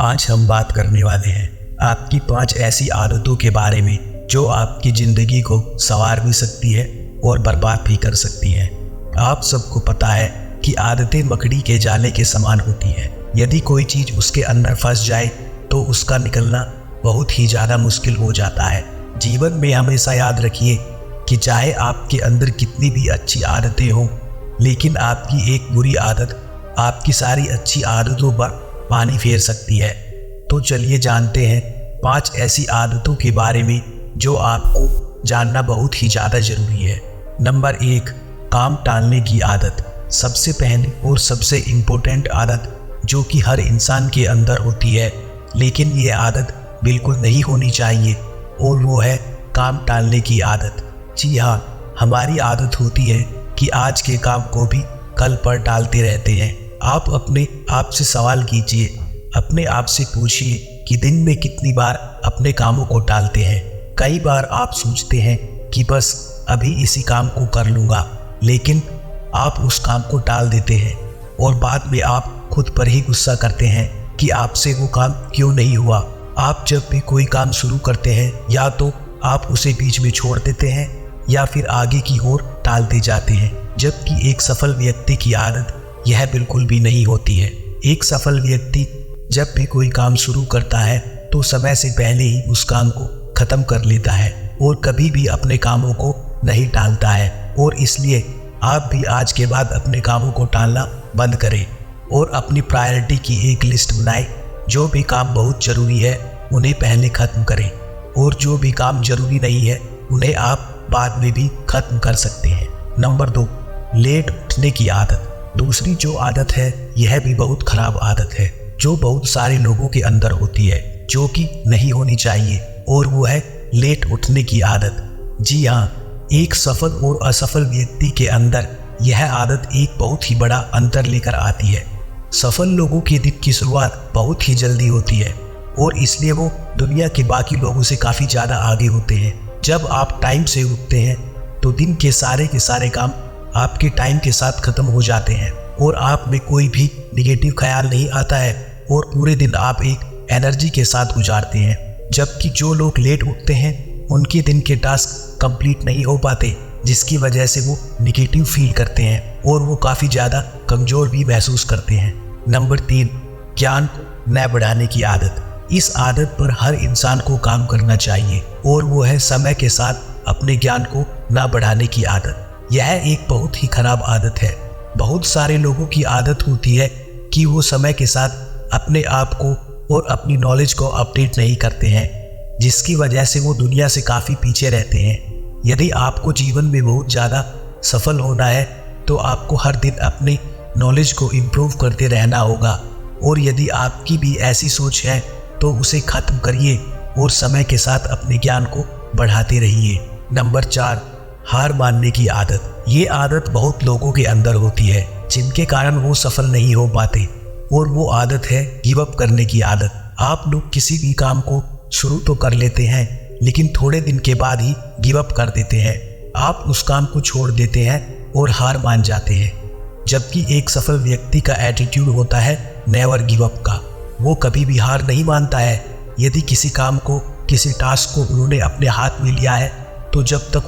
आज हम बात करने वाले हैं आपकी 5 ऐसी आदतों के बारे में जो आपकी ज़िंदगी को संवार भी सकती है और बर्बाद भी कर सकती हैं। आप सबको पता है कि आदतें मकड़ी के जाले के समान होती हैं। यदि कोई चीज़ उसके अंदर फंस जाए तो उसका निकलना बहुत ही ज़्यादा मुश्किल हो जाता है। जीवन में हमेशा याद रखिए कि चाहे आपके अंदर कितनी भी अच्छी आदतें हों, लेकिन आपकी एक बुरी आदत आपकी सारी अच्छी आदतों पर पानी फेर सकती है। तो चलिए जानते हैं 5 ऐसी आदतों के बारे में जो आपको जानना बहुत ही ज़्यादा ज़रूरी है। नंबर 1, काम टालने की आदत। सबसे पहली और सबसे इम्पोर्टेंट आदत जो कि हर इंसान के अंदर होती है, लेकिन ये आदत बिल्कुल नहीं होनी चाहिए, और वो है काम टालने की आदत। जी हाँ, हमारी आदत होती है कि आज के काम को भी कल पर टालते रहते हैं। आप अपने आप से सवाल कीजिए, अपने आप से पूछिए कि दिन में कितनी बार अपने कामों को टालते हैं। कई बार आप सोचते हैं कि बस अभी इसी काम को कर लूँगा, लेकिन आप उस काम को टाल देते हैं और बाद में आप खुद पर ही गुस्सा करते हैं कि आपसे वो काम क्यों नहीं हुआ। आप जब भी कोई काम शुरू करते हैं, या तो आप उसे बीच में छोड़ देते हैं या फिर आगे की ओर टालते जाते हैं, जबकि एक सफल व्यक्ति की आदत यह बिल्कुल भी नहीं होती है। एक सफल व्यक्ति जब भी कोई काम शुरू करता है तो समय से पहले ही उस काम को खत्म कर लेता है और कभी भी अपने कामों को नहीं टालता है। और इसलिए आप भी आज के बाद अपने कामों को टालना बंद करें और अपनी प्रायोरिटी की एक लिस्ट बनाएं। जो भी काम बहुत ज़रूरी है उन्हें पहले ख़त्म करें, और जो भी काम ज़रूरी नहीं है उन्हें आप बाद में भी ख़त्म कर सकते हैं। नंबर 2, लेट उठने की आदत। दूसरी जो आदत है यह भी बहुत ख़राब आदत है जो बहुत सारे लोगों के अंदर होती है, जो कि नहीं होनी चाहिए, और वो है लेट उठने की आदत। जी हाँ, एक सफल और असफल व्यक्ति के अंदर यह आदत एक बहुत ही बड़ा अंतर लेकर आती है। सफल लोगों के दिन की शुरुआत बहुत ही जल्दी होती है और इसलिए वो दुनिया के बाकी लोगों से काफ़ी ज़्यादा आगे होते हैं। जब आप टाइम से उठते हैं तो दिन के सारे काम आपके टाइम के साथ ख़त्म हो जाते हैं और आप में कोई भी निगेटिव ख्याल नहीं आता है और पूरे दिन आप एक एनर्जी के साथ गुजारते हैं। जबकि जो लोग लेट उठते हैं उनके दिन के टास्क कंप्लीट नहीं हो पाते, जिसकी वजह से वो निगेटिव फील करते हैं और वो काफ़ी ज़्यादा कमज़ोर भी महसूस करते हैं। नंबर 3, ज्ञान को न बढ़ाने की आदत। इस आदत पर हर इंसान को काम करना चाहिए, और वो है समय के साथ अपने ज्ञान को न बढ़ाने की आदत। यह एक बहुत ही खराब आदत है। बहुत सारे लोगों की आदत होती है कि वो समय के साथ अपने आप को और अपनी नॉलेज को अपडेट नहीं करते हैं, जिसकी वजह से वो दुनिया से काफ़ी पीछे रहते हैं। यदि आपको जीवन में बहुत ज़्यादा सफल होना है तो आपको हर दिन अपने नॉलेज को इम्प्रूव करते रहना होगा, और यदि आपकी भी ऐसी सोच है तो उसे ख़त्म करिए और समय के साथ अपने ज्ञान को बढ़ाते रहिए। नंबर 4, हार मानने की आदत। ये आदत बहुत लोगों के अंदर होती है जिनके कारण वो सफल नहीं हो पाते, और वो आदत है गिव अप करने की आदत। आप लोग किसी भी काम को शुरू तो कर लेते हैं, लेकिन थोड़े दिन के बाद ही गिव अप कर देते हैं। आप उस काम को छोड़ देते हैं और हार मान जाते हैं, जबकि एक सफल व्यक्ति का एटीट्यूड होता है नेवर गिव अप का। वो कभी भी हार नहीं मानता है। यदि किसी काम को, किसी टास्क को उन्होंने अपने हाथ में लिया है तो जब तक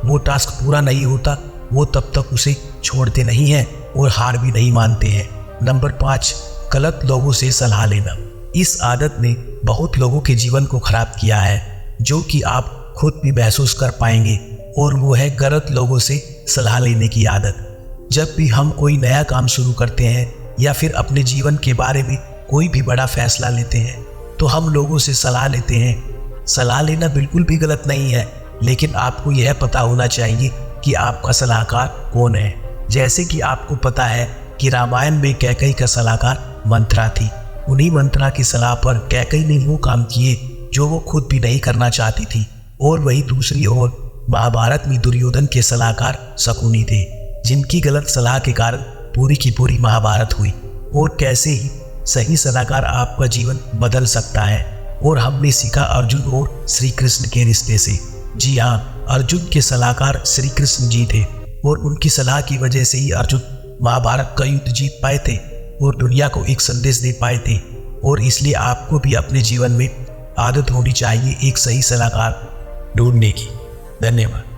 वो टास्क पूरा नहीं होता वो तब तक उसे छोड़ते नहीं हैं और हार भी नहीं मानते हैं। नंबर 5, गलत लोगों से सलाह लेना। इस आदत ने बहुत लोगों के जीवन को खराब किया है, जो कि आप खुद भी महसूस कर पाएंगे, और वो है गलत लोगों से सलाह लेने की आदत। जब भी हम कोई नया काम शुरू करते हैं या फिर अपने जीवन के बारे में कोई भी बड़ा फैसला लेते हैं तो हम लोगों से सलाह लेते हैं। सलाह लेना बिल्कुल भी गलत नहीं है, लेकिन आपको यह पता होना चाहिए कि आपका सलाहकार कौन है। जैसे कि आपको पता है कि रामायण में कैकई का सलाहकार मंत्रा थी। उन्हीं मंत्रा की सलाह पर कैकई ने वो काम किए जो वो खुद भी नहीं करना चाहती थी, और वही दूसरी ओर महाभारत में दुर्योधन के सलाहकार शकुनी थे, जिनकी गलत सलाह के कारण पूरी की पूरी महाभारत हुई। और कैसे ही सही सलाहकार आपका जीवन बदल सकता है, और हमने सीखा अर्जुन और श्री कृष्ण के रिश्ते से। जी हाँ, अर्जुन के सलाहकार श्री कृष्ण जी थे, और उनकी सलाह की वजह से ही अर्जुन महाभारत का युद्ध जीत पाए थे और दुनिया को एक संदेश दे पाए थे और इसलिए आपको भी अपने जीवन में आदत होनी चाहिए एक सही सलाहकार ढूंढने की। धन्यवाद।